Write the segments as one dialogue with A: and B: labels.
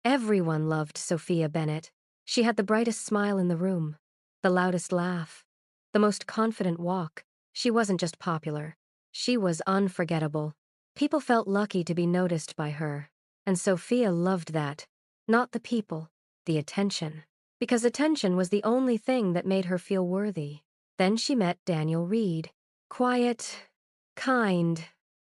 A: Everyone loved Sophia Bennett. She had the brightest smile in the room, the loudest laugh, the most confident walk. She wasn't just popular. She was unforgettable. People felt lucky to be noticed by her. And Sophia loved that. Not the people, the attention. Because attention was the only thing that made her feel worthy. Then she met Daniel Reed. Quiet, kind,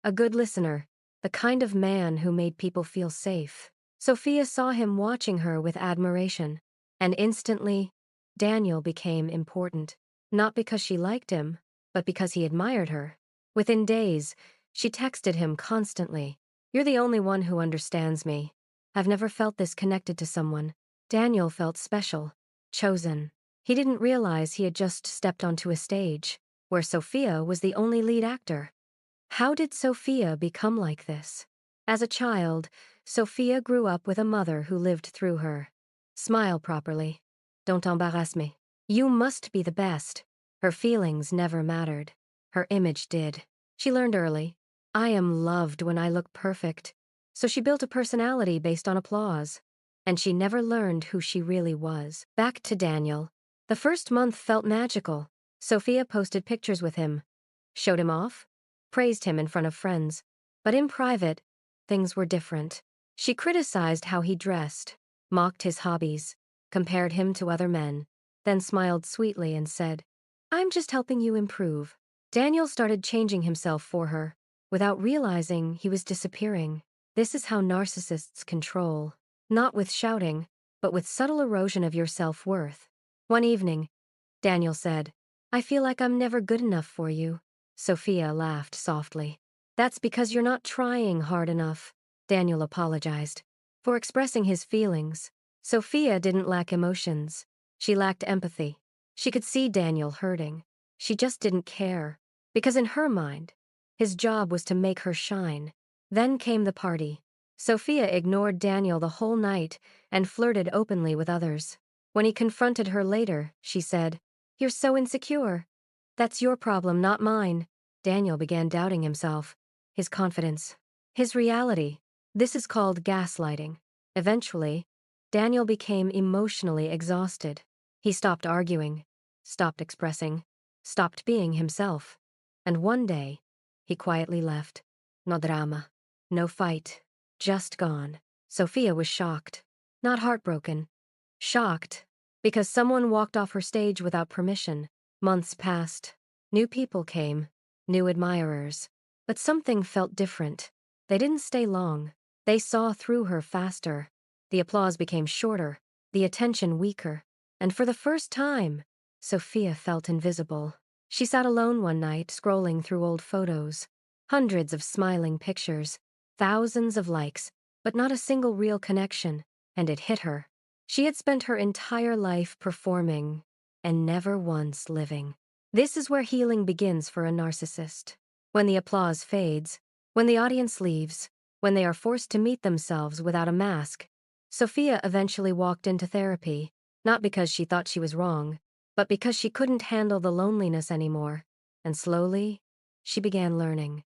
A: a good listener, the kind of man who made people feel safe. Sophia saw him watching her with admiration, and instantly, Daniel became important. Not because she liked him, but because he admired her. Within days, she texted him constantly. "You're the only one who understands me. I've never felt this connected to someone." Daniel felt special, chosen. He didn't realize he had just stepped onto a stage where Sophia was the only lead actor. How did Sophia become like this? As a child, Sophia grew up with a mother who lived through her. Smile properly. Don't embarrass me. You must be the best. Her feelings never mattered. Her image did. She learned early. I am loved when I look perfect. So she built a personality based on applause. And she never learned who she really was. Back to Daniel. The first month felt magical. Sophia posted pictures with him, showed him off, praised him in front of friends. But in private, things were different. She criticized how he dressed, mocked his hobbies, compared him to other men, then smiled sweetly and said, "I'm just helping you improve." Daniel started changing himself for her, without realizing he was disappearing. This is how narcissists control. Not with shouting, but with subtle erosion of your self-worth. One evening, Daniel said, "I feel like I'm never good enough for you." Sophia laughed softly. "That's because you're not trying hard enough." Daniel apologized for expressing his feelings. Sophia didn't lack emotions. She lacked empathy. She could see Daniel hurting. She just didn't care. Because in her mind, his job was to make her shine. Then came the party. Sophia ignored Daniel the whole night and flirted openly with others. When he confronted her later, she said, "You're so insecure. That's your problem, not mine." Daniel began doubting himself, his confidence, his reality. This is called gaslighting. Eventually, Daniel became emotionally exhausted. He stopped arguing, stopped expressing, stopped being himself. And one day, he quietly left. No drama, no fight, just gone. Sophia was shocked, not heartbroken. Shocked, because someone walked off her stage without permission. Months passed. New people came, new admirers. But something felt different. They didn't stay long. They saw through her faster. The applause became shorter, the attention weaker. And for the first time, Sophia felt invisible. She sat alone one night, scrolling through old photos. Hundreds of smiling pictures, thousands of likes, but not a single real connection. And it hit her. She had spent her entire life performing, and never once living. This is where healing begins for a narcissist. When the applause fades, when the audience leaves, when they are forced to meet themselves without a mask. Sophia eventually walked into therapy, not because she thought she was wrong, but because she couldn't handle the loneliness anymore. And slowly, she began learning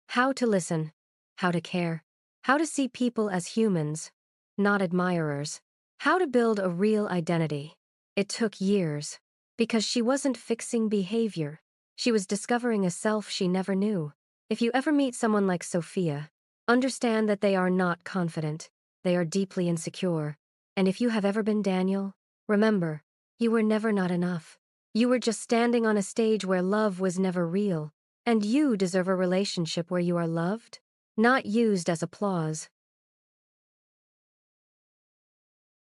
A: how to listen, how to care, how to see people as humans, not admirers, how to build a real identity. It took years, because she wasn't fixing behavior. She was discovering a self she never knew. If you ever meet someone like Sophia, understand that they are not confident. They are deeply insecure. And if you have ever been Daniel, remember, you were never not enough. You were just standing on a stage where love was never real. And you deserve a relationship where you are loved, not used as applause.